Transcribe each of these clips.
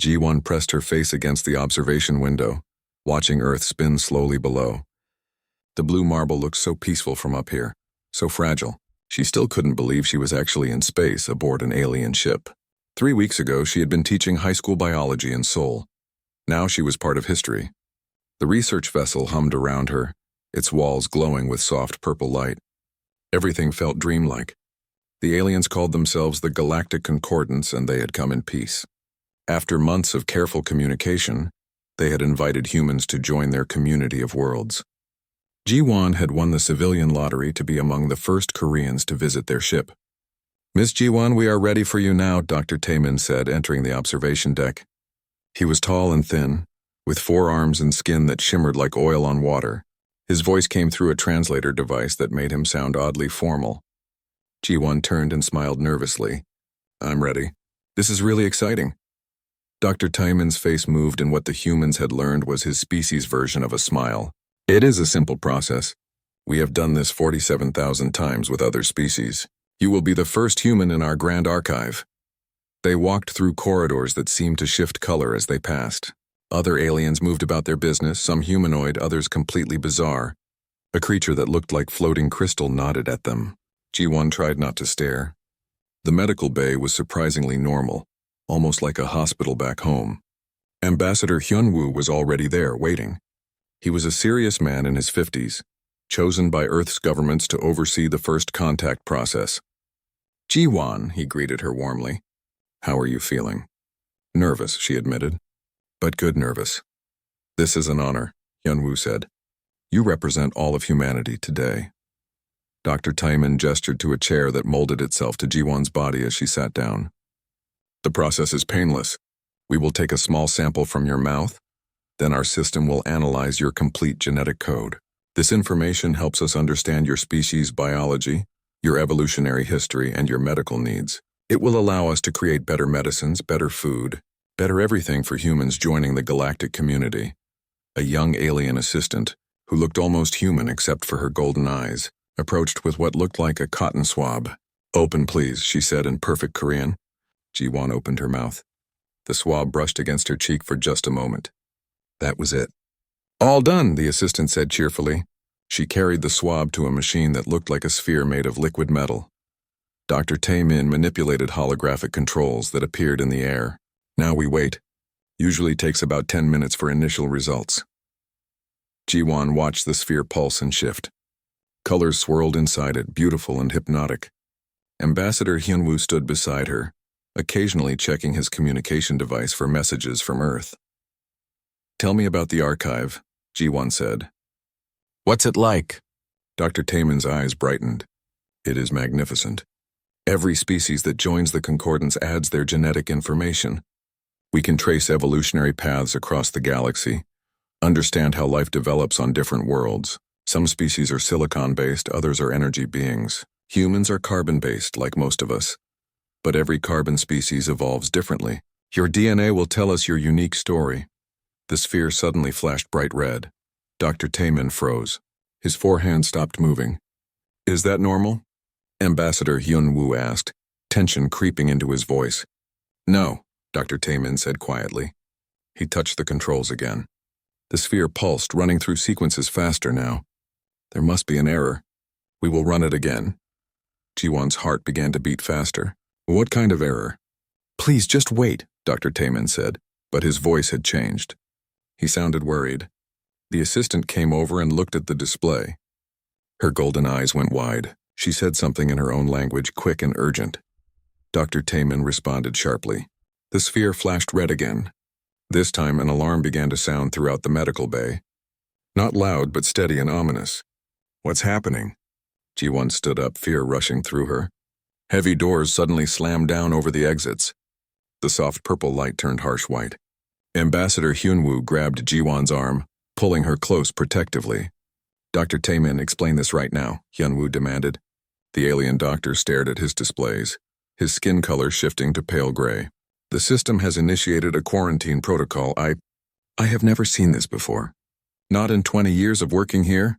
G1 pressed her face against the observation window, watching Earth spin slowly below. The blue marble looked so peaceful from up here, so fragile. She still couldn't believe she was actually in space aboard an alien ship. 3 weeks ago, she had been teaching high school biology in Seoul. Now she was part of history. The research vessel hummed around her, its walls glowing with soft purple light. Everything felt dreamlike. The aliens called themselves the Galactic Concordance, and they had come in peace. After months of careful communication, they had invited humans to join their community of worlds. Ji-won had won the civilian lottery to be among the first Koreans to visit their ship. "Miss Ji-won, we are ready for you now," Dr. Taemin said, entering the observation deck. He was tall and thin, with 4 arms and skin that shimmered like oil on water. His voice came through a translator device that made him sound oddly formal. Ji-won turned and smiled nervously. "I'm ready. This is really exciting." Dr. Taiman's face moved, and what the humans had learned was his species' version of a smile. "It is a simple process. We have done this 47,000 times with other species. You will be the first human in our grand archive." They walked through corridors that seemed to shift color as they passed. Other aliens moved about their business, some humanoid, others completely bizarre. A creature that looked like floating crystal nodded at them. Ji-won tried not to stare. The medical bay was surprisingly normal, almost like a hospital back home. Ambassador Hyun-woo was already there, waiting. He was a serious man in his 50s, chosen by Earth's governments to oversee the first contact process. "Ji-won," he greeted her warmly. "How are you feeling?" "Nervous," she admitted. "But good nervous." "This is an honor," Hyun-woo said. "You represent all of humanity today." Dr. Taiman gestured to a chair that molded itself to Ji-won's body as she sat down. "The process is painless. We will take a small sample from your mouth, then our system will analyze your complete genetic code. This information helps us understand your species' biology, your evolutionary history, and your medical needs. It will allow us to create better medicines, better food, better everything for humans joining the galactic community." A young alien assistant, who looked almost human except for her golden eyes, approached with what looked like a cotton swab. "Open, please," she said in perfect Korean. Ji-won opened her mouth. The swab brushed against her cheek for just a moment. That was it. "All done," the assistant said cheerfully. She carried the swab to a machine that looked like a sphere made of liquid metal. Dr. Taemin manipulated holographic controls that appeared in the air. "Now we wait. Usually takes about 10 minutes for initial results." Ji-won watched the sphere pulse and shift. Colors swirled inside it, beautiful and hypnotic. Ambassador Hyun-woo stood beside her, occasionally checking his communication device for messages from Earth. "Tell me about the archive," Ji-won said. "What's it like?" Dr. Taemin's eyes brightened. "It is magnificent. Every species that joins the concordance adds their genetic information. We can trace evolutionary paths across the galaxy, understand how life develops on different worlds. Some species are silicon-based, others are energy beings. Humans are carbon-based, like most of us. But every carbon species evolves differently. Your DNA will tell us your unique story." The sphere suddenly flashed bright red. Dr. Taemin froze. His forehand stopped moving. "Is that normal?" Ambassador Hyun-woo asked, tension creeping into his voice. "No," Dr. Taemin said quietly. He touched the controls again. The sphere pulsed, running through sequences faster now. "There must be an error. We will run it again." Ji-won's heart began to beat faster. "What kind of error?" "Please just wait," Dr. Taemin said, but his voice had changed. He sounded worried. The assistant came over and looked at the display. Her golden eyes went wide. She said something in her own language, quick and urgent. Dr. Taemin responded sharply. The sphere flashed red again. This time an alarm began to sound throughout the medical bay. Not loud, but steady and ominous. "What's happening?" Ji-won stood up, fear rushing through her. Heavy doors suddenly slammed down over the exits. The soft purple light turned harsh white. Ambassador Hyun-woo grabbed Ji-won's arm, pulling her close protectively. "Dr. Taemin, explain this right now," Hyun-woo demanded. The alien doctor stared at his displays, his skin color shifting to pale gray. "The system has initiated a quarantine protocol. I have never seen this before. Not in 20 years of working here."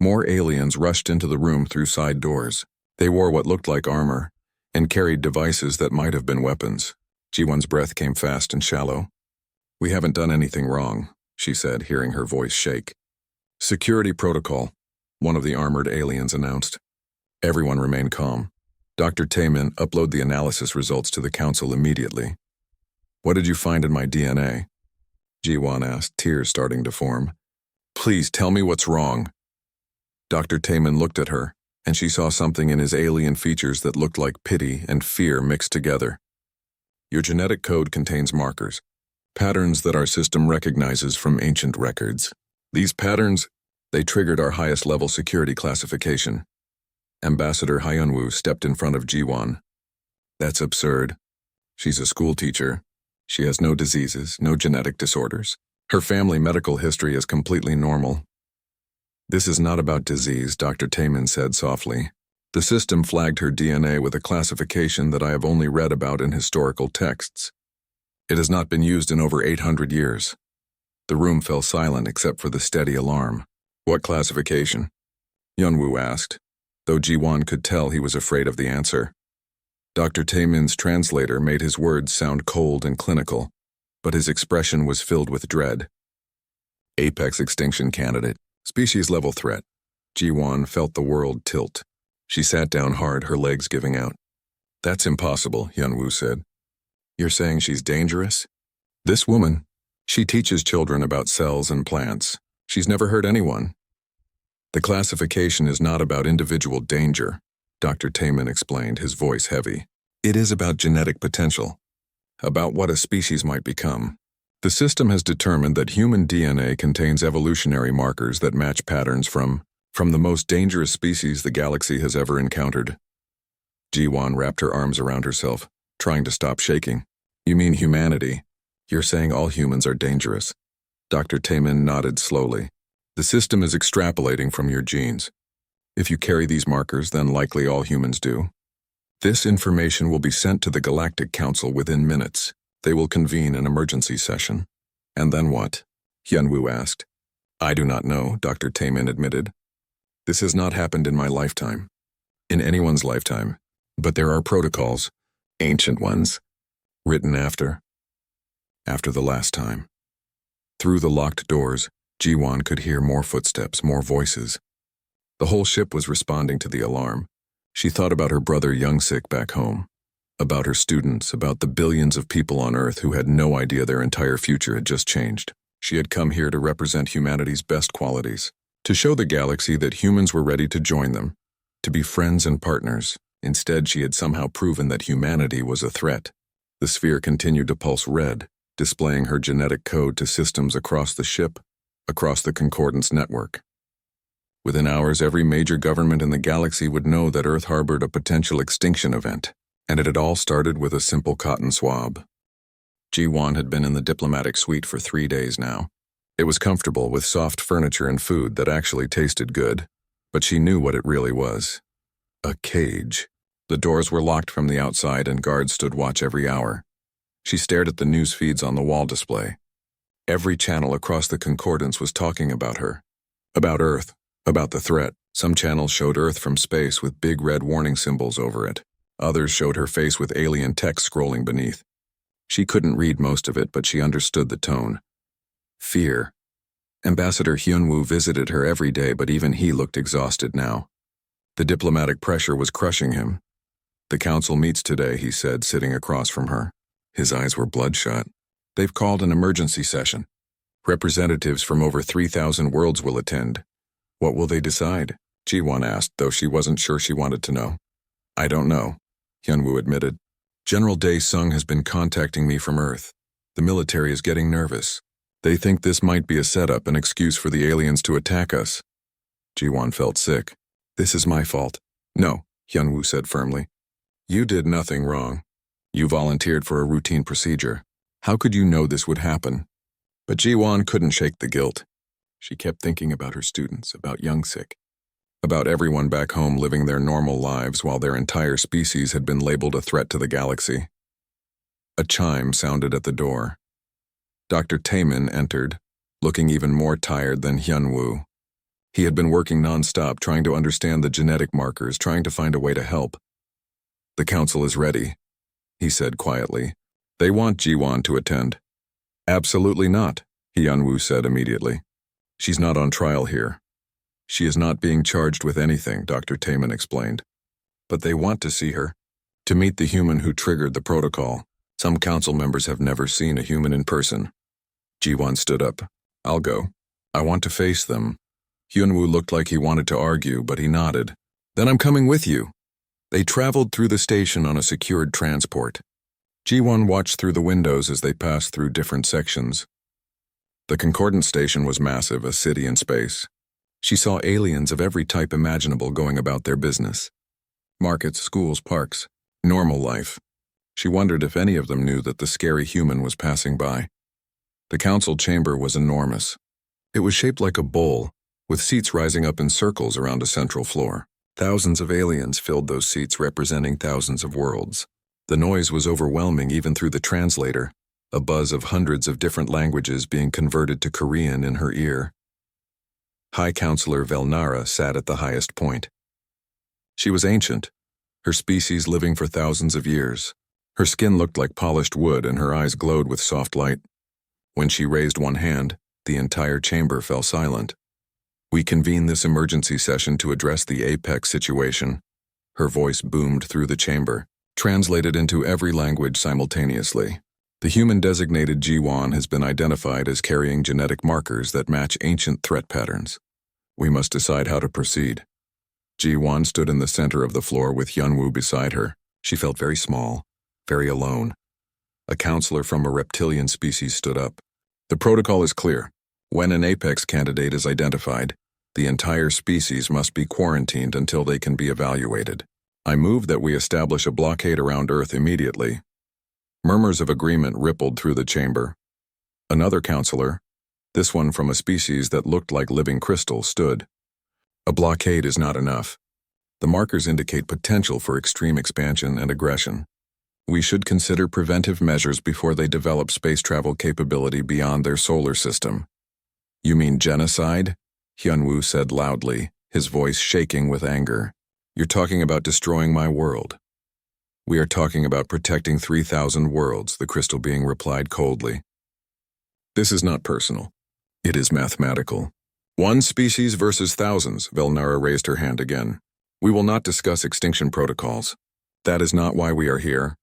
More aliens rushed into the room through side doors. They wore what looked like armor and carried devices that might have been weapons. Ji-won's breath came fast and shallow. "We haven't done anything wrong," she said, hearing her voice shake. "Security protocol," one of the armored aliens announced. Everyone remained calm. Dr. Taemin, upload the analysis results to the council immediately. "What did you find in my DNA?" Ji-won asked, tears starting to form. "Please tell me what's wrong." Dr. Taemin looked at her, and she saw something in his alien features that looked like pity and fear mixed together. "Your genetic code contains markers, patterns that our system recognizes from ancient records. These patterns, they triggered our highest level security classification." Ambassador Hyunwoo stepped in front of Ji-won. "That's absurd. She's a school teacher. She has no diseases, no genetic disorders. Her family medical history is completely normal." "This is not about disease," Dr. Taemin said softly. "The system flagged her DNA with a classification that I have only read about in historical texts. It has not been used in over 800 years. The room fell silent except for the steady alarm. "What classification?" Hyunwoo asked, though Ji-won could tell he was afraid of the answer. Dr. Taemin's translator made his words sound cold and clinical, but his expression was filled with dread. "Apex extinction candidate. Species-level threat." Ji-won felt the world tilt. She sat down hard, her legs giving out. "That's impossible," Hyunwoo said. "You're saying she's dangerous?" "This woman, she teaches children about cells and plants. She's never hurt anyone." "The classification is not about individual danger," Dr. Taemin explained, his voice heavy. "It is about genetic potential, about what a species might become. The system has determined that human DNA contains evolutionary markers that match patterns from the most dangerous species the galaxy has ever encountered." Ji-won wrapped her arms around herself, trying to stop shaking. "You mean humanity? You're saying all humans are dangerous?" Dr. Taemin nodded slowly. "The system is extrapolating from your genes. If you carry these markers, then likely all humans do. This information will be sent to the Galactic Council within minutes. They will convene an emergency session." "And then what?" Hyunwoo asked. "I do not know," Dr. Taemin admitted. "This has not happened in my lifetime, in anyone's lifetime, but there are protocols, ancient ones, written after the last time." Through the locked doors, Ji-won could hear more footsteps, more voices. The whole ship was responding to the alarm. She thought about her brother Young-sik back home, about her students, about the billions of people on Earth who had no idea their entire future had just changed. She had come here to represent humanity's best qualities, to show the galaxy that humans were ready to join them, to be friends and partners. Instead, she had somehow proven that humanity was a threat. The sphere continued to pulse red, displaying her genetic code to systems across the ship, across the Concordance network. Within hours, every major government in the galaxy would know that Earth harbored a potential extinction event, and it had all started with a simple cotton swab. Ji-won had been in the diplomatic suite for 3 days now. It was comfortable, with soft furniture and food that actually tasted good, but she knew what it really was. A cage. The doors were locked from the outside and guards stood watch every hour. She stared at the news feeds on the wall display. Every channel across the Concordance was talking about her, about Earth, about the threat. Some channels showed Earth from space with big red warning symbols over it. Others showed her face with alien text scrolling beneath. She couldn't read most of it, but she understood the tone. Fear. Ambassador Hyunwoo visited her every day, but even he looked exhausted now. The diplomatic pressure was crushing him. "The council meets today," he said, sitting across from her. His eyes were bloodshot. "They've called an emergency session. Representatives from over 3,000 worlds will attend." "What will they decide?" Ji-won asked, though she wasn't sure she wanted to know. "I don't know," Hyunwoo admitted. "General Dae-sung has been contacting me from Earth. The military is getting nervous. They think this might be a setup, an excuse for the aliens to attack us." Ji-won felt sick. "This is my fault." "No," Hyunwoo said firmly. "You did nothing wrong. You volunteered for a routine procedure. How could you know this would happen?" But Ji-won couldn't shake the guilt. She kept thinking about her students, about Young-sik, about everyone back home living their normal lives while their entire species had been labeled a threat to the galaxy. A chime sounded at the door. Dr. Taemin entered, looking even more tired than Hyunwoo. He had been working non-stop, trying to understand the genetic markers, trying to find a way to help. "The council is ready," he said quietly. They want Jiwan to attend. Absolutely not, Hyunwoo said immediately. She's not on trial here. She is not being charged with anything, Dr. Taemin explained. But they want to see her. To meet the human who triggered the protocol. Some council members have never seen a human in person. Jiwan stood up. I'll go. I want to face them. Hyunwoo looked like he wanted to argue, but he nodded. Then I'm coming with you. They traveled through the station on a secured transport. Jiwan watched through the windows as they passed through different sections. The Concordant station was massive, a city in space. She saw aliens of every type imaginable going about their business. Markets, schools, parks, normal life. She wondered if any of them knew that the scary human was passing by. The council chamber was enormous. It was shaped like a bowl, with seats rising up in circles around a central floor. Thousands of aliens filled those seats, representing thousands of worlds. The noise was overwhelming even through the translator, a buzz of hundreds of different languages being converted to Korean in her ear. High Counselor Velnara sat at the highest point. She was ancient, her species living for thousands of years. Her skin looked like polished wood and her eyes glowed with soft light. When she raised one hand, the entire chamber fell silent. We convene this emergency session to address the Apex situation. Her voice boomed through the chamber, translated into every language simultaneously. The human designated Jiwan has been identified as carrying genetic markers that match ancient threat patterns. We must decide how to proceed. Jiwan stood in the center of the floor with Hyunwoo beside her. She felt very small, very alone. A counselor from a reptilian species stood up. The protocol is clear. When an Apex candidate is identified, the entire species must be quarantined until they can be evaluated. I move that we establish a blockade around Earth immediately. Murmurs of agreement rippled through the chamber. Another counselor, this one from a species that looked like living crystal, stood. A blockade is not enough. The markers indicate potential for extreme expansion and aggression. We should consider preventive measures before they develop space travel capability beyond their solar system. You mean genocide? Hyunwoo said loudly, his voice shaking with anger. You're talking about destroying my world. We are talking about protecting 3,000 worlds, the crystal being replied coldly. This is not personal. It is mathematical. One species versus thousands, Velnara raised her hand again. We will not discuss extinction protocols. That is not why we are here.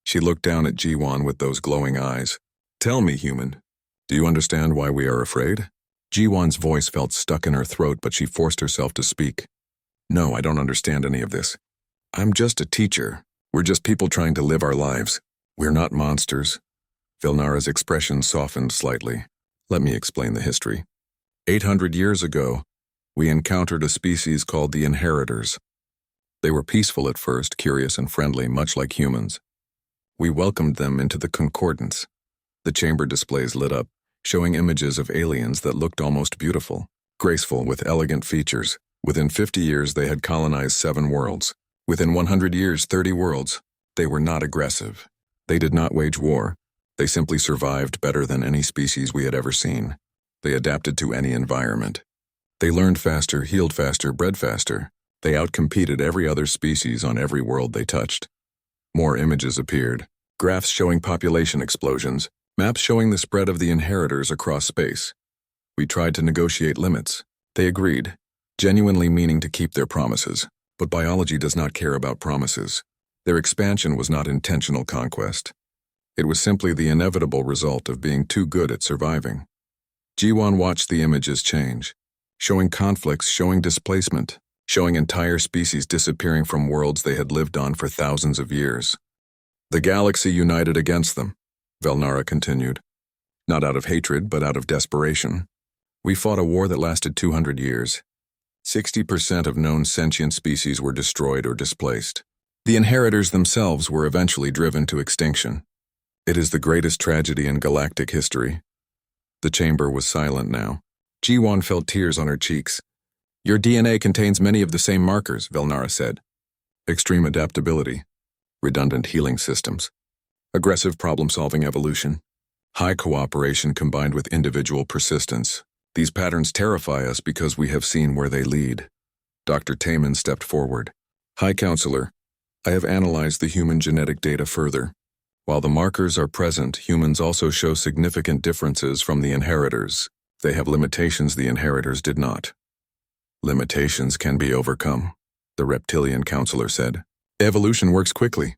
She looked down at Jiwan with those glowing eyes. Tell me, human, do you understand why we are afraid? Jiwan's voice felt stuck in her throat, but she forced herself to speak. No, I don't understand any of this. I'm just a teacher. We're just people trying to live our lives. We're not monsters. Velnara's expression softened slightly. Let me explain the history. 800 years ago, we encountered a species called the Inheritors. They were peaceful at first, curious and friendly, much like humans. We welcomed them into the Concordance. The chamber displays lit up, showing images of aliens that looked almost beautiful, graceful with elegant features. Within 50 years, they had colonized 7 worlds. Within 100 years, 30 worlds. They were not aggressive. They did not wage war. They simply survived better than any species we had ever seen. They adapted to any environment. They learned faster, healed faster, bred faster. They outcompeted every other species on every world they touched. More images appeared. Graphs showing population explosions. Maps showing the spread of the Inheritors across space. We tried to negotiate limits. They agreed, genuinely meaning to keep their promises. But biology does not care about promises. Their expansion was not intentional conquest. It was simply the inevitable result of being too good at surviving. Jiwan watched the images change, showing conflicts, showing displacement, showing entire species disappearing from worlds they had lived on for thousands of years. The galaxy united against them, Velnara continued. Not out of hatred, but out of desperation. We fought a war that lasted 200 years. 60% of known sentient species were destroyed or displaced. The Inheritors themselves were eventually driven to extinction. It is the greatest tragedy in galactic history. The chamber was silent now. Jiwan felt tears on her cheeks. Your DNA contains many of the same markers, Velnara said. Extreme adaptability, redundant healing systems, aggressive problem-solving evolution, high cooperation combined with individual persistence. These patterns terrify us because we have seen where they lead. Dr. Taemin stepped forward. High Counselor, I have analyzed the human genetic data further. While the markers are present, humans also show significant differences from the inheritors. They have limitations the inheritors did not. Limitations can be overcome, the reptilian counselor said. Evolution works quickly.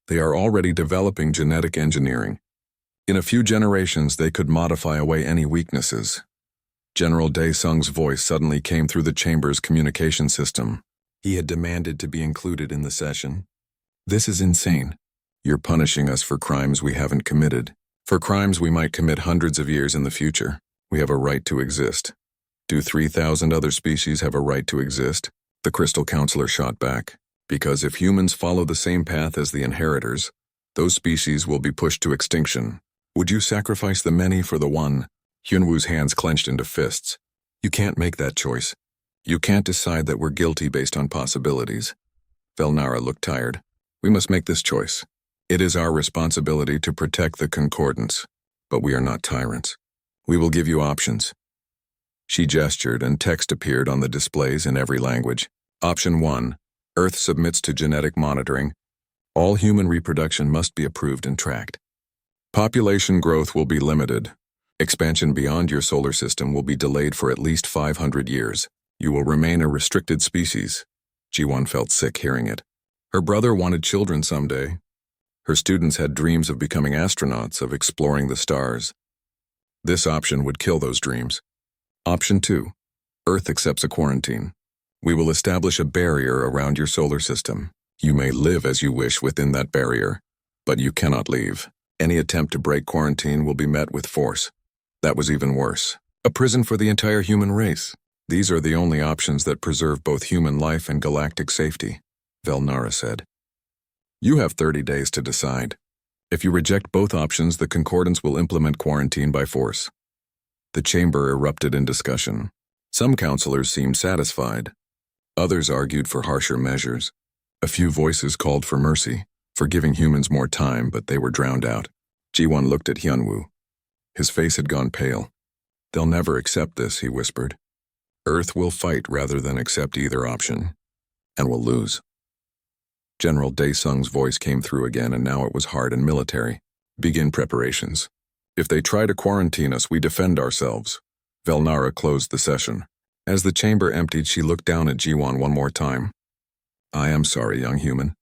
They are already developing genetic engineering. In a few generations, they could modify away any weaknesses. General Dae-sung's voice suddenly came through the chamber's communication system. He had demanded to be included in the session. This is insane. You're punishing us for crimes we haven't committed. For crimes we might commit hundreds of years in the future. We have a right to exist. Do 3,000 other species have a right to exist? The crystal counselor shot back. Because if humans follow the same path as the inheritors, those species will be pushed to extinction. Would you sacrifice the many for the one? Hyunwoo's hands clenched into fists. You can't make that choice. You can't decide that we're guilty based on possibilities. Velnara looked tired. We must make this choice. It is our responsibility to protect the concordance, but we are not tyrants. We will give you options. She gestured and text appeared on the displays in every language. Option 1. Earth submits to genetic monitoring. All human reproduction must be approved and tracked. Population growth will be limited. Expansion beyond your solar system will be delayed for at least 500 years. You will remain a restricted species. Ji-won felt sick hearing it. Her brother wanted children someday. Her students had dreams of becoming astronauts, of exploring the stars. This option would kill those dreams. Option 2. Earth accepts a quarantine. We will establish a barrier around your solar system. You may live as you wish within that barrier, but you cannot leave. Any attempt to break quarantine will be met with force. That was even worse. A prison for the entire human race. These are the only options that preserve both human life and galactic safety, Velnara said. You have 30 days to decide. If you reject both options, the Concordance will implement quarantine by force. The chamber erupted in discussion. Some counselors seemed satisfied. Others argued for harsher measures. A few voices called for mercy, for giving humans more time, but they were drowned out. Ji-won looked at Hyunwoo. His face had gone pale. They'll never accept this, he whispered. Earth will fight rather than accept either option, and will lose. General Dae-sung's voice came through again, and now it was hard and military. Begin preparations. If they try to quarantine us, we defend ourselves. Velnara closed the session. As the chamber emptied, she looked down at Ji-won one more time. I am sorry, young human.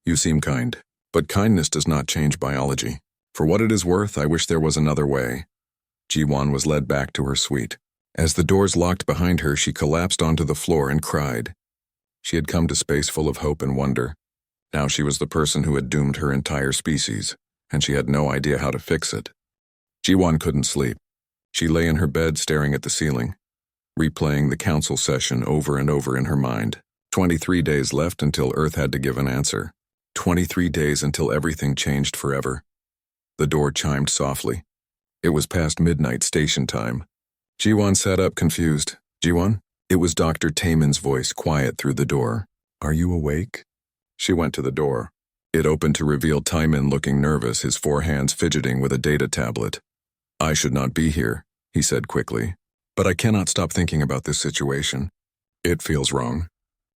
You seem kind, but kindness does not change biology. For what it is worth, I wish there was another way. Ji-won was led back to her suite. As the doors locked behind her, she collapsed onto the floor and cried. She had come to space full of hope and wonder. Now she was the person who had doomed her entire species, and she had no idea how to fix it. Ji-won couldn't sleep. She lay in her bed staring at the ceiling, replaying the council session over and over in her mind. 23 days left until Earth had to give an answer. 23 days until everything changed forever. The door chimed softly. It was past midnight station time. Ji-won sat up confused. Ji-won? It was Dr. Taemin's voice, quiet through the door. Are you awake? She went to the door. It opened to reveal Taemin looking nervous, his four hands fidgeting with a data tablet. I should not be here, he said quickly. But I cannot stop thinking about this situation. It feels wrong.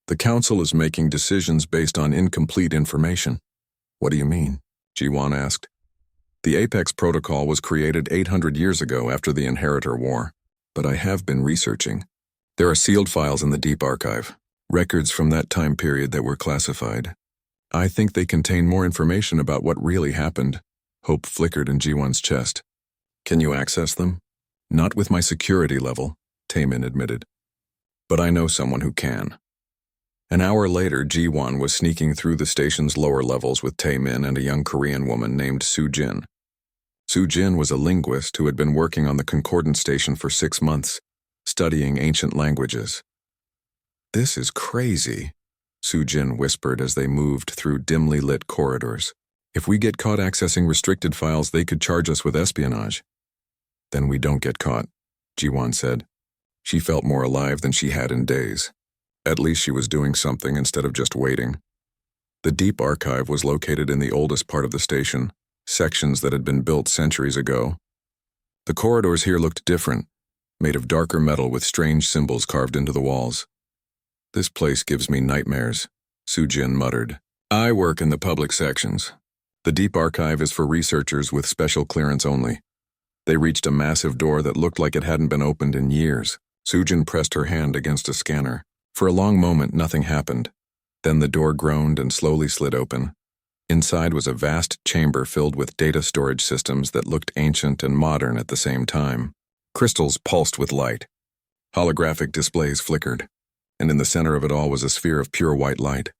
The council is making decisions based on incomplete information. What do you mean? Ji-won asked. The Apex Protocol was created 800 years ago after the Inheritor War. But I have been researching. There are sealed files in the Deep Archive, records from that time period that were classified. I think they contain more information about what really happened. Hope flickered in Ji-won's chest. Can you access them? Not with my security level, Taemin admitted. But I know someone who can. An hour later, Ji-won was sneaking through the station's lower levels with Taemin and a young Korean woman named Soo-jin. Soo-jin was a linguist who had been working on the Concordance Station for 6 months, studying ancient languages. This is crazy, Soo-jin whispered as they moved through dimly lit corridors. If we get caught accessing restricted files, they could charge us with espionage. Then we don't get caught, Ji-won said. She felt more alive than she had in days. At least she was doing something instead of just waiting. The Deep Archive was located in the oldest part of the station, sections that had been built centuries ago. The corridors here looked different, made of darker metal with strange symbols carved into the walls. This place gives me nightmares, Soo-jin muttered. I work in the public sections. The deep archive is for researchers with special clearance only. They reached a massive door that looked like it hadn't been opened in years. Sujin pressed her hand against a scanner. For a long moment, nothing happened. Then the door groaned and slowly slid open. Inside was a vast chamber filled with data storage systems that looked ancient and modern at the same time. Crystals pulsed with light. Holographic displays flickered, and in the center of it all was a sphere of pure white light.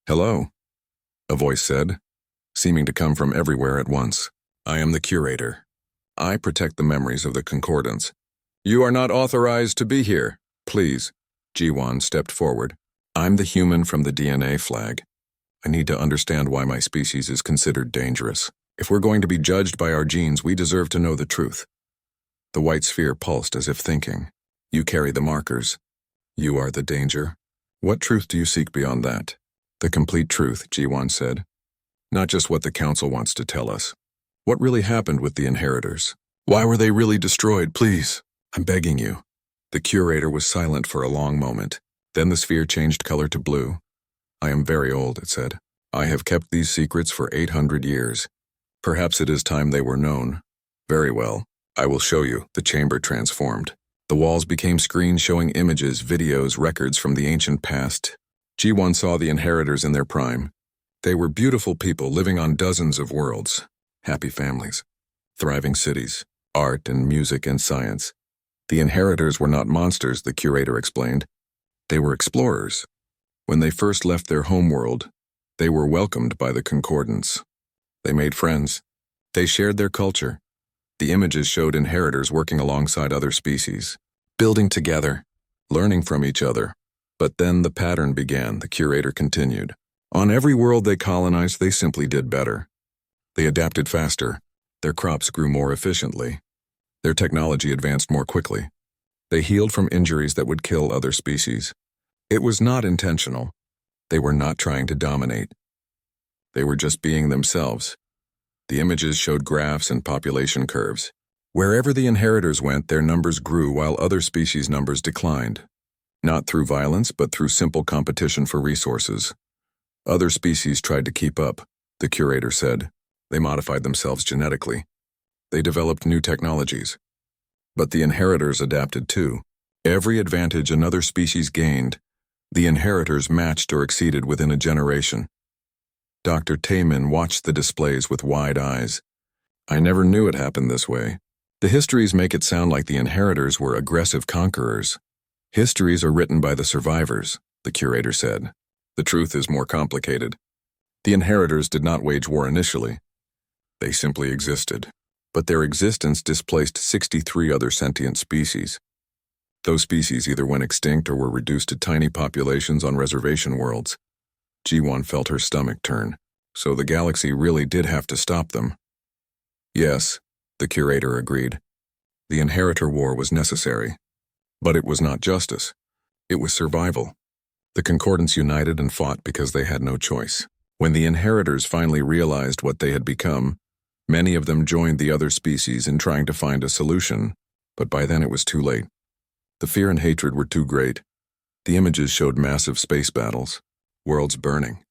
"Hello," a voice said, seeming to come from everywhere at once. "I am the curator. I protect the memories of the Concordance. You are not authorized to be here. Please." Jiwon stepped forward. "I'm the human from the DNA flag. I need to understand why my species is considered dangerous. If we're going to be judged by our genes, we deserve to know the truth." The white sphere pulsed as if thinking. "You carry the markers. You are the danger. What truth do you seek beyond that?" "The complete truth," Jiwon said. "Not just what the council wants to tell us. What really happened with the inheritors? Why were they really destroyed, please? I'm begging you." The curator was silent for a long moment. Then the sphere changed color to blue. "I am very old," it said. "I have kept these secrets for 800 years. Perhaps it is time they were known. Very well. I will show you." The chamber transformed. The walls became screens showing images, videos, records from the ancient past. Jiwon saw the inheritors in their prime. They were beautiful people living on dozens of worlds. Happy families. Thriving cities. Art and music and science. The inheritors were not monsters, the curator explained. They were explorers. When they first left their homeworld, they were welcomed by the Concordance. They made friends. They shared their culture. The images showed inheritors working alongside other species, building together, learning from each other. But then the pattern began, the curator continued. On every world they colonized, they simply did better. They adapted faster. Their crops grew more efficiently. Their technology advanced more quickly. They healed from injuries that would kill other species. It was not intentional. They were not trying to dominate. They were just being themselves. The images showed graphs and population curves. Wherever the inheritors went, their numbers grew while other species' numbers declined. Not through violence, but through simple competition for resources. Other species tried to keep up, the curator said. They modified themselves genetically. They developed new technologies. But the inheritors adapted too. Every advantage another species gained, the inheritors matched or exceeded within a generation. Dr. Taemin watched the displays with wide eyes. "I never knew it happened this way. The histories make it sound like the inheritors were aggressive conquerors. Histories are written by the survivors," the curator said. "The truth is more complicated. The inheritors did not wage war initially. They simply existed. But their existence displaced 63 other sentient species. Those species either went extinct or were reduced to tiny populations on reservation worlds." Jiwon felt her stomach turn. So the galaxy really did have to stop them. "Yes," the curator agreed. "The inheritor war was necessary. But it was not justice. It was survival. The Concordance united and fought because they had no choice. When the inheritors finally realized what they had become, many of them joined the other species in trying to find a solution, but by then it was too late. The fear and hatred were too great. The images showed massive space battles, worlds burning.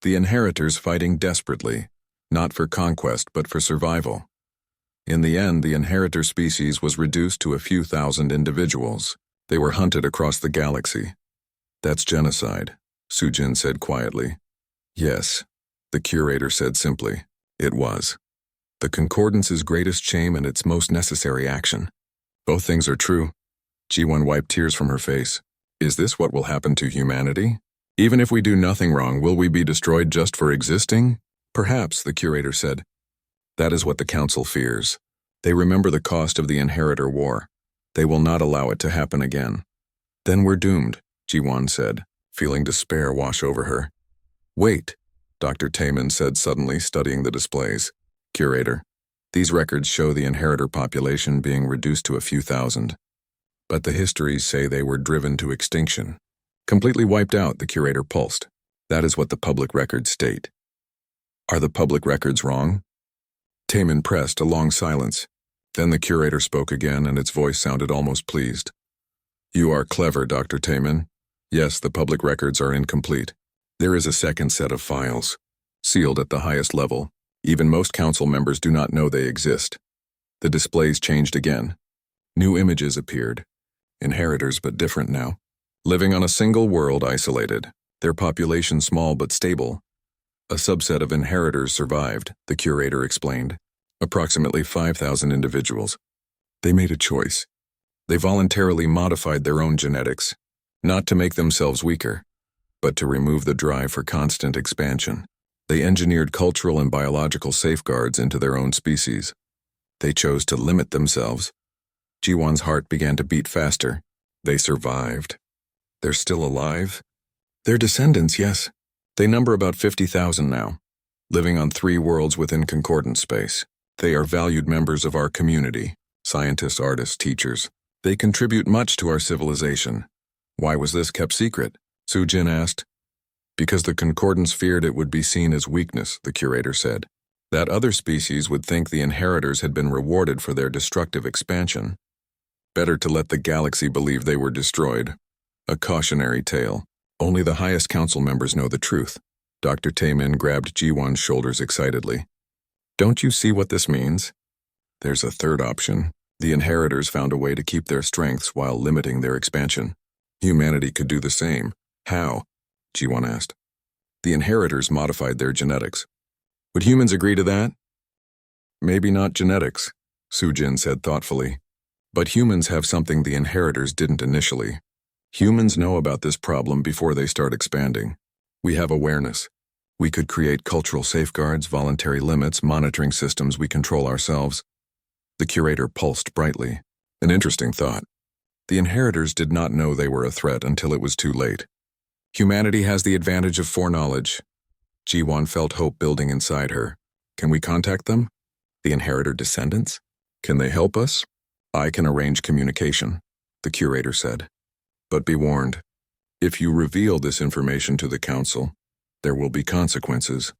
The inheritors fighting desperately, not for conquest but for survival. In the end, the inheritor species was reduced to a few thousand individuals. They were hunted across the galaxy. "That's genocide," Sujin said quietly. "Yes," the curator said simply. "It was. The Concordance's greatest shame and its most necessary action." "Both things are true." Jiwon wiped tears from her face. "Is this what will happen to humanity? Even if we do nothing wrong, will we be destroyed just for existing?" "Perhaps," the curator said. "That is what the council fears. They remember the cost of the inheritor war. They will not allow it to happen again." "Then we're doomed," Jiwon said, feeling despair wash over her. "Wait," Dr. Taemin said suddenly, studying the displays. "Curator, these records show the inheritor population being reduced to a few thousand. But the histories say they were driven to extinction. Completely wiped out," the curator pulsed. "That is what the public records state." "Are the public records wrong?" Taemin pressed a long silence. Then the curator spoke again, and its voice sounded almost pleased. "You are clever, Dr. Taemin. Yes, the public records are incomplete. There is a second set of files, sealed at the highest level. Even most council members do not know they exist. The displays changed again. New images appeared. Inheritors, but different now. Living on a single world, isolated. Their population small but stable. A subset of inheritors survived, the curator explained. Approximately 5,000 individuals. They made a choice. They voluntarily modified their own genetics, not to make themselves weaker, but to remove the drive for constant expansion. They engineered cultural and biological safeguards into their own species. They chose to limit themselves. Jiwon's heart began to beat faster. They survived. They're still alive? Their descendants, yes. They number about 50,000 now, living on 3 worlds within concordant space. They are valued members of our community, scientists, artists, teachers. They contribute much to our civilization. Why was this kept secret? Sujin asked. Because the concordance feared it would be seen as weakness, the curator said. That other species would think the inheritors had been rewarded for their destructive expansion. Better to let the galaxy believe they were destroyed. A cautionary tale. Only the highest council members know the truth. Dr. Taemin grabbed Jiwon's shoulders excitedly. Don't you see what this means? There's a third option. The inheritors found a way to keep their strengths while limiting their expansion. Humanity could do the same. How? Jiwon asked. The inheritors modified their genetics. Would humans agree to that? Maybe not genetics, Sujin said thoughtfully. But humans have something the inheritors didn't initially. Humans know about this problem before they start expanding. We have awareness. We could create cultural safeguards, voluntary limits, monitoring systems we control ourselves. The curator pulsed brightly. An interesting thought. The inheritors did not know they were a threat until it was too late. Humanity has the advantage of foreknowledge. Jiwon felt hope building inside her. Can we contact them? The inheritor descendants? Can they help us? I can arrange communication, the curator said. But be warned. If you reveal this information to the council, there will be consequences.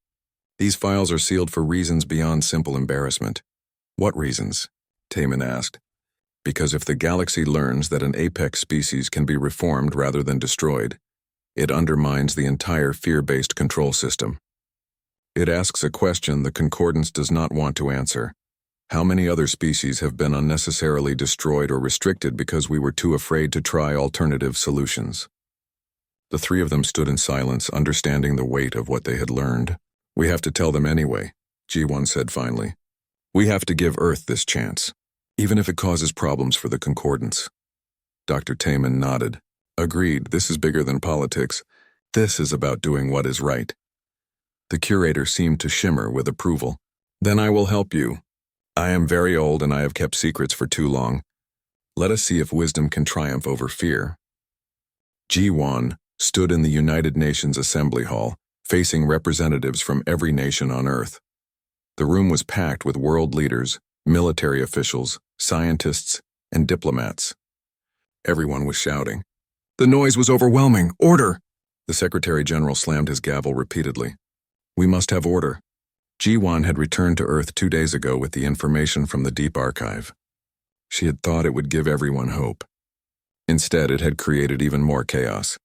These files are sealed for reasons beyond simple embarrassment. What reasons? Taemin asked. Because if the galaxy learns that an apex species can be reformed rather than destroyed, it undermines the entire fear-based control system. It asks a question the Concordance does not want to answer. How many other species have been unnecessarily destroyed or restricted because we were too afraid to try alternative solutions? The 3 of them stood in silence, understanding the weight of what they had learned. We have to tell them anyway, Jiwon said finally. We have to give Earth this chance, even if it causes problems for the Concordance. Dr. Taemin nodded. Agreed, this is bigger than politics. This is about doing what is right. The curator seemed to shimmer with approval. Then I will help you. I am very old and I have kept secrets for too long. Let us see if wisdom can triumph over fear. Jiwon stood in the United Nations Assembly Hall, facing representatives from every nation on Earth. The room was packed with world leaders, military officials, scientists, and diplomats. Everyone was shouting. The noise was overwhelming. Order! The Secretary General slammed his gavel repeatedly. We must have order. Jiwon had returned to Earth 2 days ago with the information from the Deep Archive. She had thought it would give everyone hope. Instead, it had created even more chaos.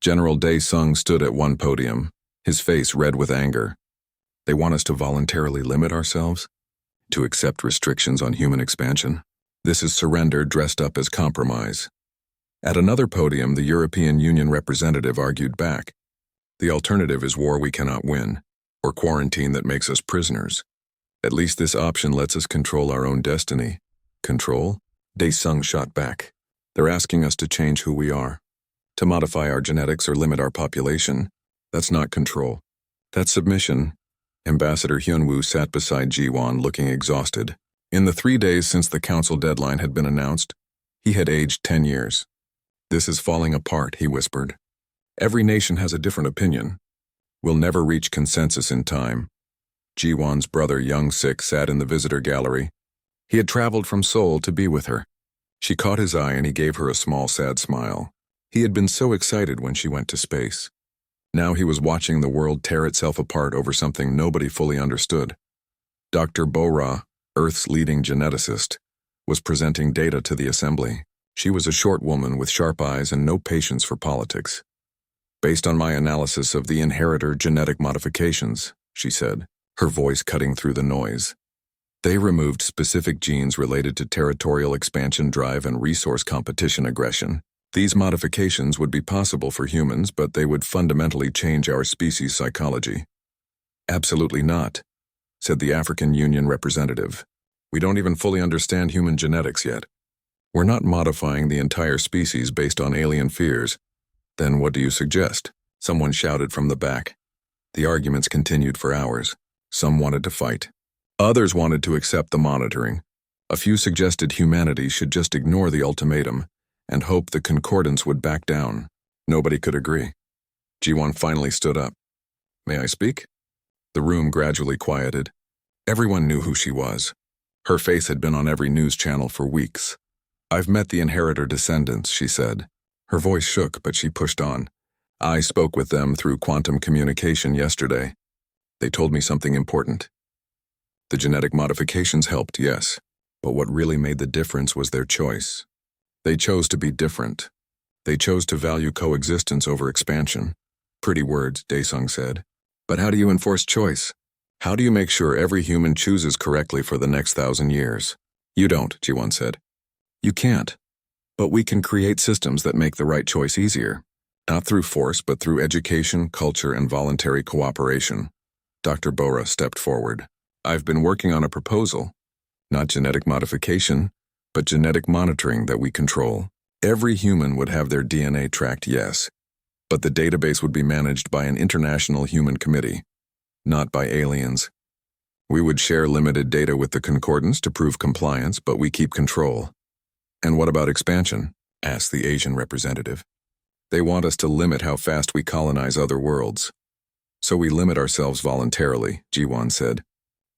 General Dae-sung stood at one podium, his face red with anger. They want us to voluntarily limit ourselves? To accept restrictions on human expansion? This is surrender dressed up as compromise. At another podium, the European Union representative argued back. The alternative is war we cannot win, or quarantine that makes us prisoners. At least this option lets us control our own destiny. Control? Dae-sung shot back. They're asking us to change who we are. To modify our genetics or limit our population. That's not control. That's submission. Ambassador Hyunwoo sat beside Jiwon, looking exhausted. In the 3 days since the council deadline had been announced, he had aged 10 years. This is falling apart, he whispered. Every nation has a different opinion. We'll never reach consensus in time. Jiwon's brother Young-sik sat in the visitor gallery. He had traveled from Seoul to be with her. She caught his eye and he gave her a small, sad smile. He had been so excited when she went to space. Now he was watching the world tear itself apart over something nobody fully understood. Dr. Bo-ra, Earth's leading geneticist, was presenting data to the assembly. She was a short woman with sharp eyes and no patience for politics. Based on my analysis of the inheritor genetic modifications, she said, her voice cutting through the noise. They removed specific genes related to territorial expansion drive and resource competition aggression. These modifications would be possible for humans, but they would fundamentally change our species' psychology. Absolutely not, said the African Union representative. We don't even fully understand human genetics yet. We're not modifying the entire species based on alien fears. Then what do you suggest? Someone shouted from the back. The arguments continued for hours. Some wanted to fight. Others wanted to accept the monitoring. A few suggested humanity should just ignore the ultimatum and hope the concordance would back down. Nobody could agree. G1 finally stood up. May I speak? The room gradually quieted. Everyone knew who she was. Her face had been on every news channel for weeks. I've met the inheritor descendants, she said. Her voice shook, but she pushed on. I spoke with them through quantum communication yesterday. They told me something important. The genetic modifications helped, yes, but what really made the difference was their choice. They chose to be different. They chose to value coexistence over expansion. Pretty words, Daesung said. But how do you enforce choice? How do you make sure every human chooses correctly for the next 1,000 years? You don't, Ji-won said. You can't. But we can create systems that make the right choice easier. Not through force, but through education, culture, and voluntary cooperation. Dr. Bora stepped forward. I've been working on a proposal. Not genetic modification, but genetic monitoring that we control. Every human would have their DNA tracked, yes. But the database would be managed by an international human committee, not by aliens. We would share limited data with the concordance to prove compliance, but we keep control. And what about expansion? Asked the Asian representative. They want us to limit how fast we colonize other worlds. So we limit ourselves voluntarily, Ji-won said.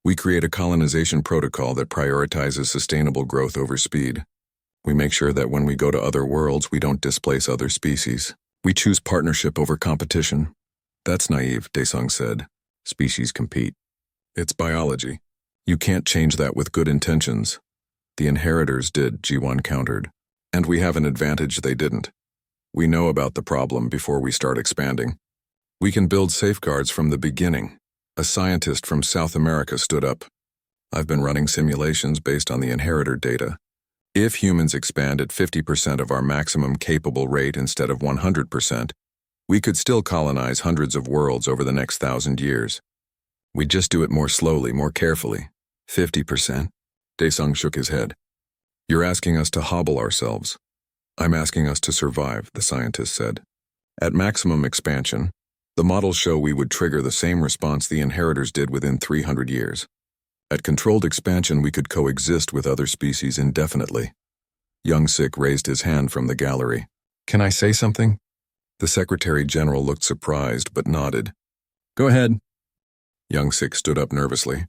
We create a colonization protocol that prioritizes sustainable growth over speed. We make sure that when we go to other worlds, we don't displace other species. We choose partnership over competition. That's naive, Daesung said. Species compete. It's biology. You can't change that with good intentions. The inheritors did, Ji-won countered. And we have an advantage they didn't. We know about the problem before we start expanding. We can build safeguards from the beginning. A scientist from South America stood up. I've been running simulations based on the inheritor data. If humans expand at 50% of our maximum capable rate instead of 100%, we could still colonize hundreds of worlds over the next 1,000 years. We'd just do it more slowly, more carefully. 50%? Daesung shook his head. You're asking us to hobble ourselves. I'm asking us to survive, the scientist said. At maximum expansion, the models show we would trigger the same response the inheritors did within 300 years. At controlled expansion, we could coexist with other species indefinitely. Young Sik raised his hand from the gallery. Can I say something? The Secretary General looked surprised but nodded. Go ahead. Young Sik stood up nervously.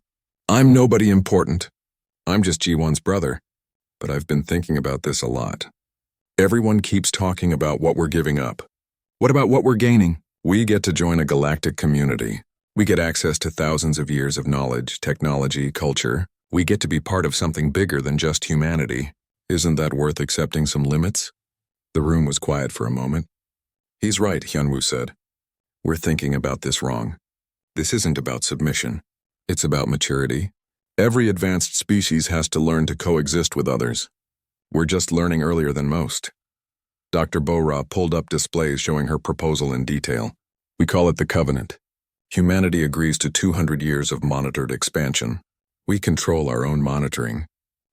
I'm nobody important. I'm just Ji-won's brother. But I've been thinking about this a lot. Everyone keeps talking about what we're giving up. What about what we're gaining? We get to join a galactic community. We get access to thousands of years of knowledge, technology, culture. We get to be part of something bigger than just humanity. Isn't that worth accepting some limits? The room was quiet for a moment. He's right, Hyunwoo said. We're thinking about this wrong. This isn't about submission. It's about maturity. Every advanced species has to learn to coexist with others. We're just learning earlier than most. Dr. Bora pulled up displays showing her proposal in detail. We call it the Covenant. Humanity agrees to 200 years of monitored expansion. We control our own monitoring.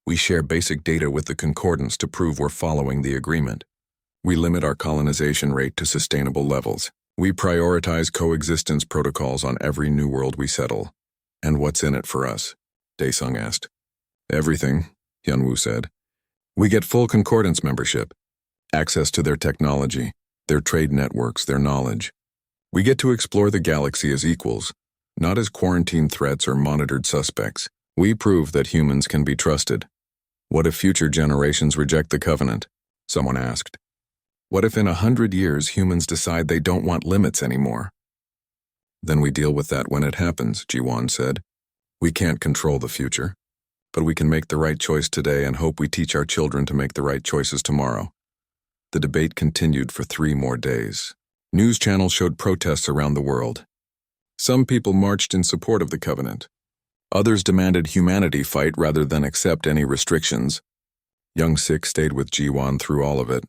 We share basic data with the concordance to prove we're following the agreement. We limit our colonization rate to sustainable levels. We prioritize coexistence protocols on every new world we settle. And what's in it for us? Daesung asked. Everything, Hyunwoo said. We get full concordance membership, access to their technology, their trade networks, their knowledge. We get to explore the galaxy as equals, not as quarantine threats or monitored suspects. We prove that humans can be trusted. What if future generations reject the Covenant? Someone asked. What if in 100 years humans decide they don't want limits anymore? Then we deal with that when it happens, Ji-won said. We can't control the future, but we can make the right choice today and hope we teach our children to make the right choices tomorrow. The debate continued for 3 more days. News channels showed protests around the world. Some people marched in support of the Covenant. Others demanded humanity fight rather than accept any restrictions. Young Sik stayed with Jiwan through all of it,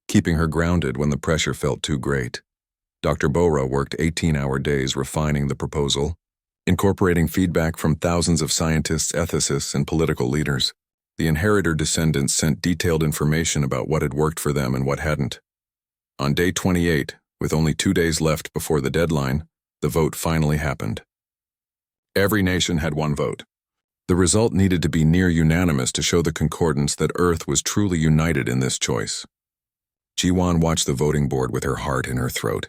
keeping her grounded when the pressure felt too great. Dr. Bora worked 18-hour days refining the proposal, incorporating feedback from thousands of scientists, ethicists, and political leaders. The inheritor descendants sent detailed information about what had worked for them and what hadn't. On day 28, with only 2 days left before the deadline, the vote finally happened. Every nation had one vote. The result needed to be near unanimous to show the concordance that Earth was truly united in this choice. Jiwan watched the voting board with her heart in her throat.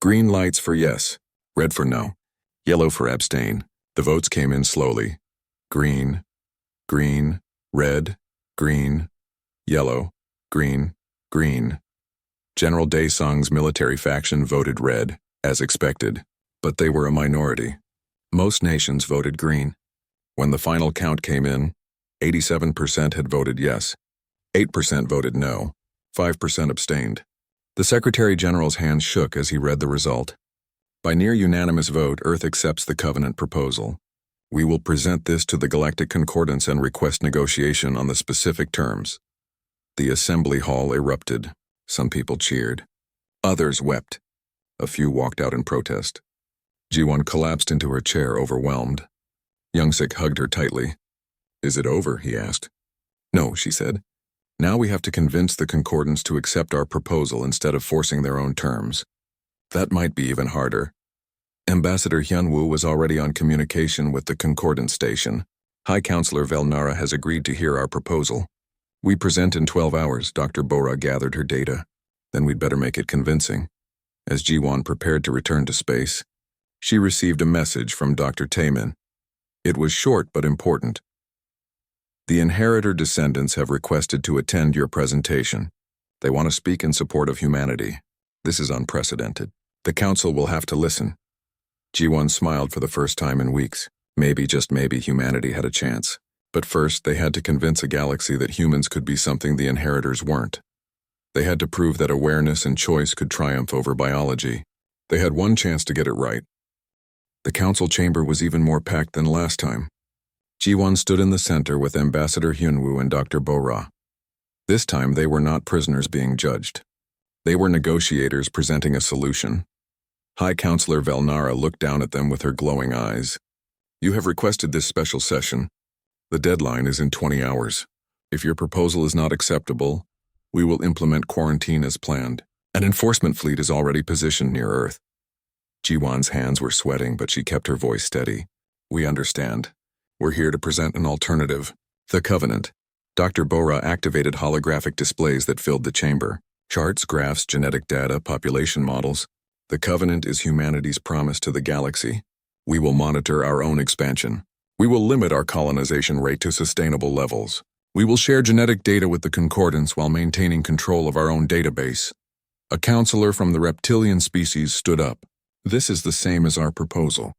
Green lights for yes, red for no, yellow for abstain. The votes came in slowly. Green, green, red, green, yellow, green, green. General Daesung's military faction voted red, as expected, but they were a minority. Most nations voted green. When the final count came in, 87% had voted yes, 8% voted no, 5% abstained. The Secretary General's hands shook as he read the result. By near unanimous vote, Earth accepts the Covenant proposal. We will present this to the Galactic Concordance and request negotiation on the specific terms. The assembly hall erupted. Some people cheered. Others wept. A few walked out in protest. Jiwan collapsed into her chair, overwhelmed. Youngsik hugged her tightly. Is it over? He asked. No, she said. Now we have to convince the Concordance to accept our proposal instead of forcing their own terms. That might be even harder. Ambassador Hyunwoo was already on communication with the Concordance station. High Counselor Velnara has agreed to hear our proposal. We present in 12 hours, Dr. Bora gathered her data. Then we'd better make it convincing. As Jiwan prepared to return to space, she received a message from Dr. Taemin. It was short but important. The inheritor descendants have requested to attend your presentation. They want to speak in support of humanity. This is unprecedented. The council will have to listen. Jiwan smiled for the first time in weeks. Maybe, just maybe, humanity had a chance. But first, they had to convince a galaxy that humans could be something the inheritors weren't. They had to prove that awareness and choice could triumph over biology. They had one chance to get it right. The council chamber was even more packed than last time. Jiwan stood in the center with Ambassador Hyunwoo and Dr. Bora. This time, they were not prisoners being judged. They were negotiators presenting a solution. High Counselor Velnara looked down at them with her glowing eyes. You have requested this special session. The deadline is in 20 hours. If your proposal is not acceptable, we will implement quarantine as planned. An enforcement fleet is already positioned near Earth. Jiwan's hands were sweating, but she kept her voice steady. We understand. We're here to present an alternative. The Covenant. Dr. Bora activated holographic displays that filled the chamber. Charts, graphs, genetic data, population models. The Covenant is humanity's promise to the galaxy. We will monitor our own expansion. We will limit our colonization rate to sustainable levels. We will share genetic data with the Concordance while maintaining control of our own database. A counselor from the reptilian species stood up. This is the same as our proposal.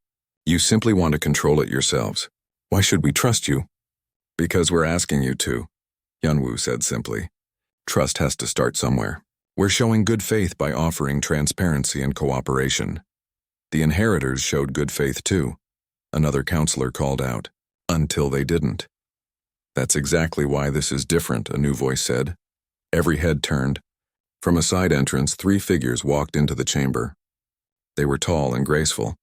You simply want to control it yourselves. Why should we trust you? Because we're asking you to, Hyunwoo said simply. Trust has to start somewhere. We're showing good faith by offering transparency and cooperation. The inheritors showed good faith too. Another counselor called out, until they didn't. That's exactly why this is different, a new voice said. Every head turned. From a side entrance, 3 figures walked into the chamber. They were tall and graceful,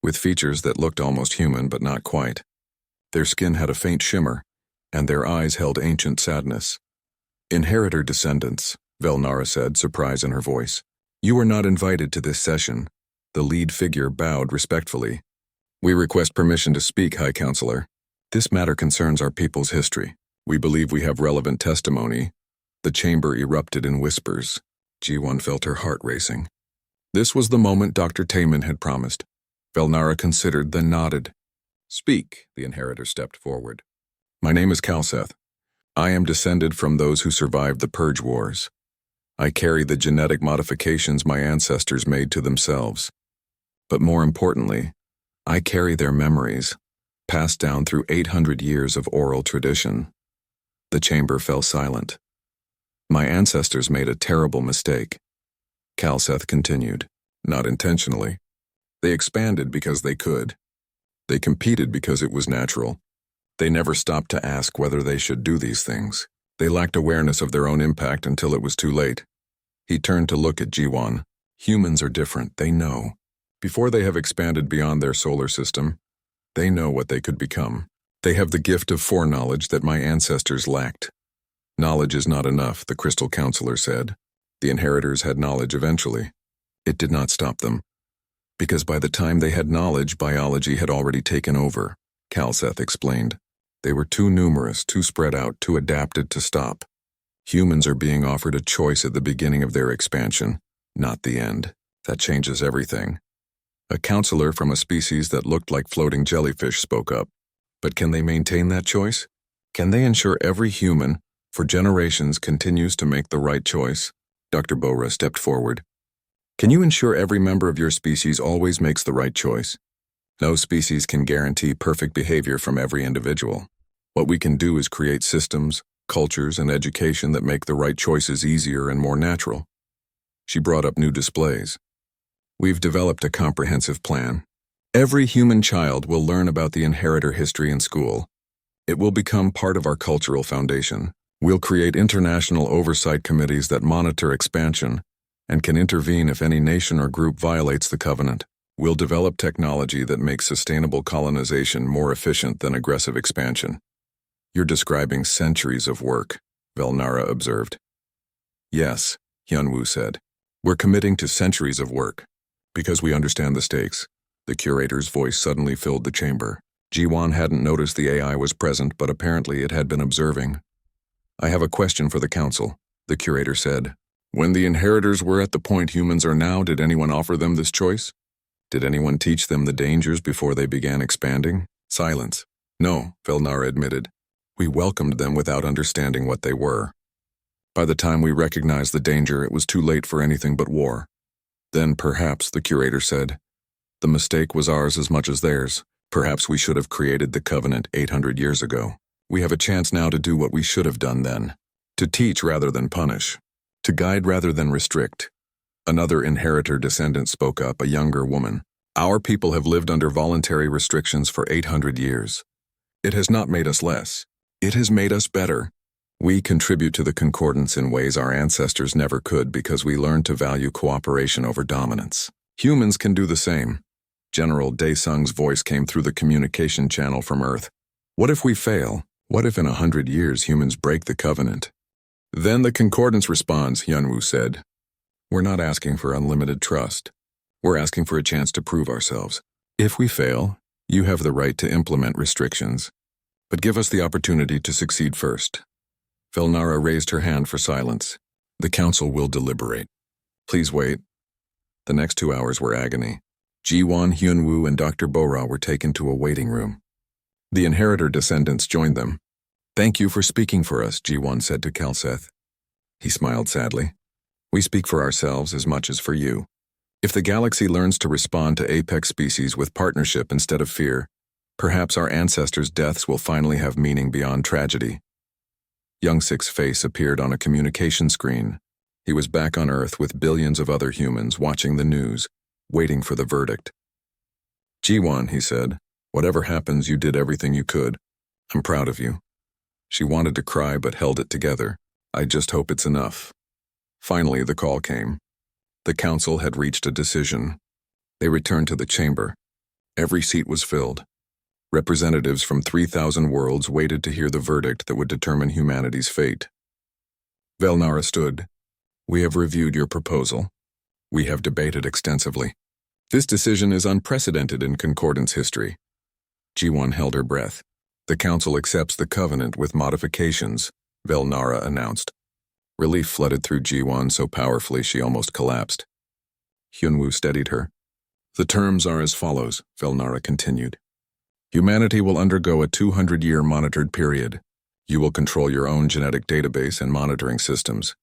with features that looked almost human but not quite. Their skin had a faint shimmer, and their eyes held ancient sadness. Inheritor descendants, Velnara said, surprise in her voice. You are not invited to this session. The lead figure bowed respectfully. We request permission to speak, High Counselor. This matter concerns our people's history. We believe we have relevant testimony. The chamber erupted in whispers. Jiwan felt her heart racing. This was the moment Dr. Taemin had promised. Velnara considered, then nodded. Speak, the inheritor stepped forward. My name is Kalseth. I am descended from those who survived the Purge Wars. I carry the genetic modifications my ancestors made to themselves. But more importantly, I carry their memories, passed down through 800 years of oral tradition. The chamber fell silent. My ancestors made a terrible mistake. Kalseth continued, not intentionally. They expanded because they could. They competed because it was natural. They never stopped to ask whether they should do these things. They lacked awareness of their own impact until it was too late. He turned to look at Jiwan. Humans are different, they know. Before they have expanded beyond their solar system, they know what they could become. They have the gift of foreknowledge that my ancestors lacked. Knowledge is not enough, the Crystal Counselor said. The inheritors had knowledge eventually. It did not stop them. Because by the time they had knowledge, biology had already taken over, Calseth explained. They were too numerous, too spread out, too adapted to stop. Humans are being offered a choice at the beginning of their expansion, not the end. That changes everything. A counselor from a species that looked like floating jellyfish spoke up. But can they maintain that choice? Can they ensure every human, for generations, continues to make the right choice? Dr. Bora stepped forward. Can you ensure every member of your species always makes the right choice? No species can guarantee perfect behavior from every individual. What we can do is create systems, cultures, and education that make the right choices easier and more natural. She brought up new displays. We've developed a comprehensive plan. Every human child will learn about the inheritor history in school. It will become part of our cultural foundation. We'll create international oversight committees that monitor expansion and can intervene if any nation or group violates the covenant. We'll develop technology that makes sustainable colonization more efficient than aggressive expansion. You're describing centuries of work, Velnara observed. Yes, Hyunwoo said. We're committing to centuries of work. Because we understand the stakes. The curator's voice suddenly filled the chamber. Jiwan hadn't noticed the AI was present, but apparently it had been observing. I have a question for the council, the curator said. When the inheritors were at the point humans are now, did anyone offer them this choice? Did anyone teach them the dangers before they began expanding? Silence. No, Velnara admitted. We welcomed them without understanding what they were. By the time we recognized the danger, it was too late for anything but war. Then perhaps, the curator said, the mistake was ours as much as theirs. Perhaps we should have created the covenant 800 years ago. We have a chance now to do what we should have done then. To teach rather than punish. To guide rather than restrict. Another inheritor descendant spoke up, a younger woman. Our people have lived under voluntary restrictions for 800 years. It has not made us less. It has made us better. We contribute to the concordance in ways our ancestors never could because we learned to value cooperation over dominance. Humans can do the same. General Daesung's voice came through the communication channel from Earth. What if we fail? What if in 100 years humans break the covenant? Then the concordance responds, Hyunwoo said. We're not asking for unlimited trust. We're asking for a chance to prove ourselves. If we fail, you have the right to implement restrictions. But give us the opportunity to succeed first. Velnara raised her hand for silence. The council will deliberate. Please wait. The next 2 hours were agony. Jiwan, Hyunwoo, and Dr. Bora were taken to a waiting room. The inheritor descendants joined them. Thank you for speaking for us, Jiwan said to Calseth. He smiled sadly. We speak for ourselves as much as for you. If the galaxy learns to respond to apex species with partnership instead of fear, perhaps our ancestors' deaths will finally have meaning beyond tragedy. Youngsik's face appeared on a communication screen. He was back on Earth with billions of other humans watching the news, waiting for the verdict. Jiwan, he said, whatever happens, you did everything you could. I'm proud of you. She wanted to cry but held it together. I just hope it's enough. Finally, the call came. The council had reached a decision. They returned to the chamber. Every seat was filled. Representatives from 3,000 worlds waited to hear the verdict that would determine humanity's fate. Velnara stood. We have reviewed your proposal. We have debated extensively. This decision is unprecedented in Concordance history. Jiwan held her breath. The council accepts the covenant with modifications, Velnara announced. Relief flooded through Jiwan so powerfully she almost collapsed. Hyunwoo steadied her. The terms are as follows, Velnara continued. Humanity will undergo a 200-year monitored period. You will control your own genetic database and monitoring systems.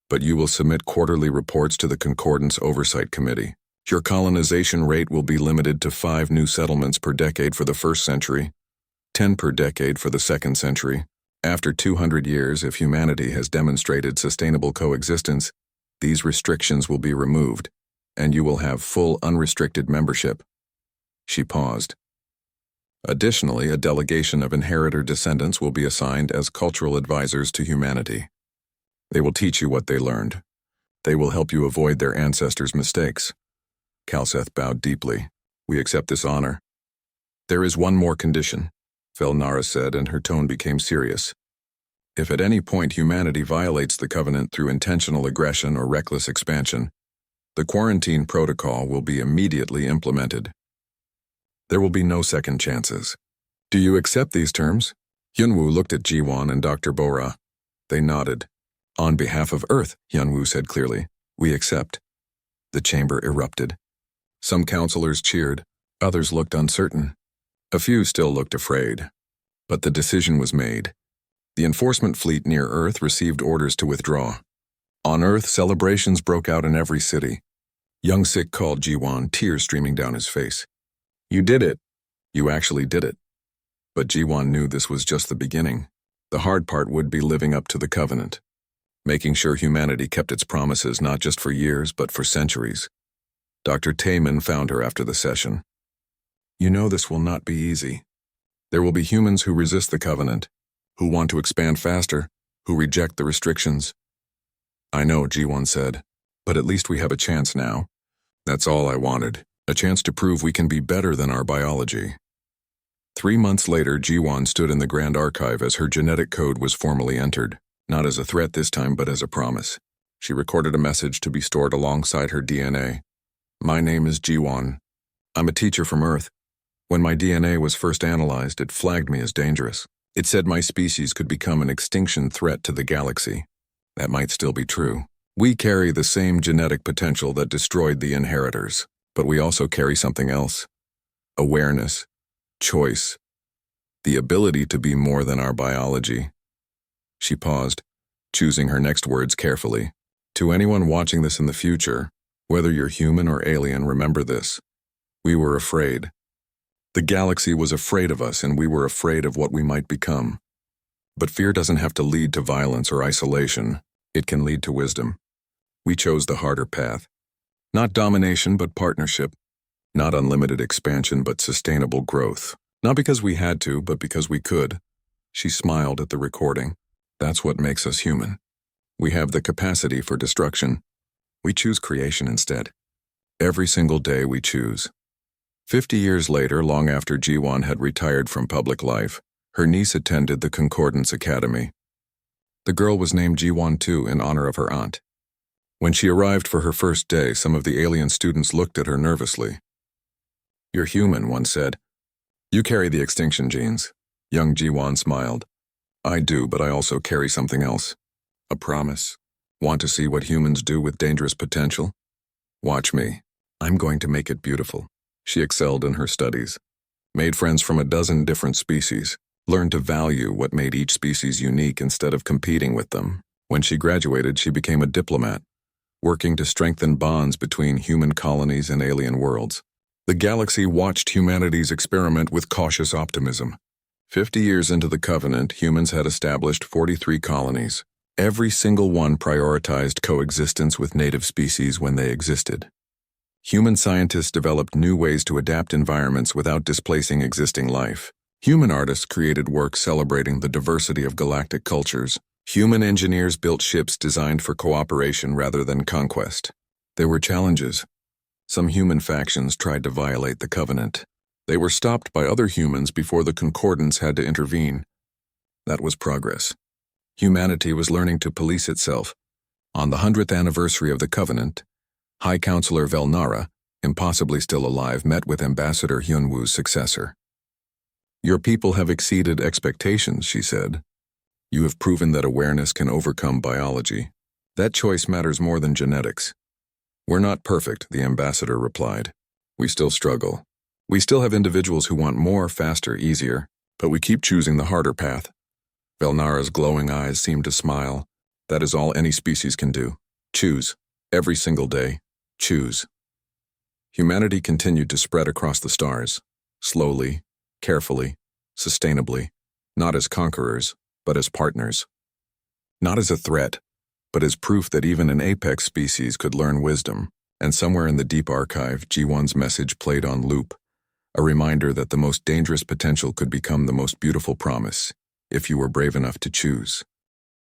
But you will submit quarterly reports to the Concordance Oversight Committee. Your colonization rate will be limited to 5 new settlements per decade for the first century, 10 per decade for the second century. After 200 years, if humanity has demonstrated sustainable coexistence, these restrictions will be removed. and you will have full unrestricted membership. She paused. Additionally, a delegation of inheritor descendants will be assigned as cultural advisors to humanity. They will teach you what they learned. They will help you avoid their ancestors' mistakes. Kalseth bowed deeply. We accept this honor. There is one more condition, Velnara said, and her tone became serious. If at any point humanity violates the covenant through intentional aggression or reckless expansion, the quarantine protocol will be immediately implemented. There will be no second chances. Do you accept these terms? Hyunwoo looked at Jiwon and Dr. Bora. They nodded. On behalf of Earth, Hyunwoo said clearly, we accept. The chamber erupted. Some counselors cheered, others looked uncertain. A few still looked afraid. But the decision was made. The enforcement fleet near Earth received orders to withdraw. On Earth, celebrations broke out in every city. Young Sik called Jiwon, tears streaming down his face. You did it. You actually did it. But Jiwon knew this was just the beginning. The hard part would be living up to the covenant, making sure humanity kept its promises not just for years but for centuries. Dr. Taemin found her after the session. You know this will not be easy. There will be humans who resist the covenant, who want to expand faster, who reject the restrictions. I know, Jiwon said, but at least we have a chance now. That's all I wanted, a chance to prove we can be better than our biology. 3 months later, Jiwon stood in the Grand Archive as her genetic code was formally entered, not as a threat this time but as a promise. She recorded a message to be stored alongside her DNA. My name is Jiwon. I'm a teacher from Earth. When my DNA was first analyzed, it flagged me as dangerous. It said my species could become an extinction threat to the galaxy. That might still be true. We carry the same genetic potential that destroyed the inheritors, but we also carry something else. Awareness, choice, the ability to be more than our biology. She paused, choosing her next words carefully. To anyone watching this in the future, whether you're human or alien, remember this. We were afraid. The galaxy was afraid of us, and we were afraid of what we might become. But fear doesn't have to lead to violence or isolation. It can lead to wisdom. We chose the harder path. Not domination, but partnership. Not unlimited expansion, but sustainable growth. Not because we had to, but because we could. She smiled at the recording. That's what makes us human. We have the capacity for destruction. We choose creation instead. Every single day we choose. 50 years later, long after Jiwon had retired from public life, her niece attended the Concordance Academy. The girl was named Jiwon too in honor of her aunt. When she arrived for her first day, some of the alien students looked at her nervously. You're human, one said. You carry the extinction genes. Young Jiwon smiled. I do, but I also carry something else. A promise. Want to see what humans do with dangerous potential? Watch me. I'm going to make it beautiful. She excelled in her studies, made friends from a dozen different species, learned to value what made each species unique instead of competing with them. When she graduated, she became a diplomat, working to strengthen bonds between human colonies and alien worlds. The galaxy watched humanity's experiment with cautious optimism. 50 years into the Covenant, humans had established 43 colonies. Every single one prioritized coexistence with native species when they existed. Human scientists developed new ways to adapt environments without displacing existing life. Human artists created work celebrating the diversity of galactic cultures. Human engineers built ships designed for cooperation rather than conquest. There were challenges. Some human factions tried to violate the Covenant. They were stopped by other humans before the Concordance had to intervene. That was progress. Humanity was learning to police itself. On the 100th anniversary of the Covenant, High Counselor Velnara, impossibly still alive, met with Ambassador Hyunwoo's successor. Your people have exceeded expectations, she said. You have proven that awareness can overcome biology. That choice matters more than genetics. We're not perfect, the ambassador replied. We still struggle. We still have individuals who want more, faster, easier, but we keep choosing the harder path. Velnara's glowing eyes seemed to smile. That is all any species can do. Choose. Every single day. Choose. Humanity continued to spread across the stars, slowly, carefully, sustainably, not as conquerors, but as partners. Not as a threat, but as proof that even an apex species could learn wisdom. And somewhere in the deep archive, G1's message played on loop, a reminder that the most dangerous potential could become the most beautiful promise, if you were brave enough to choose.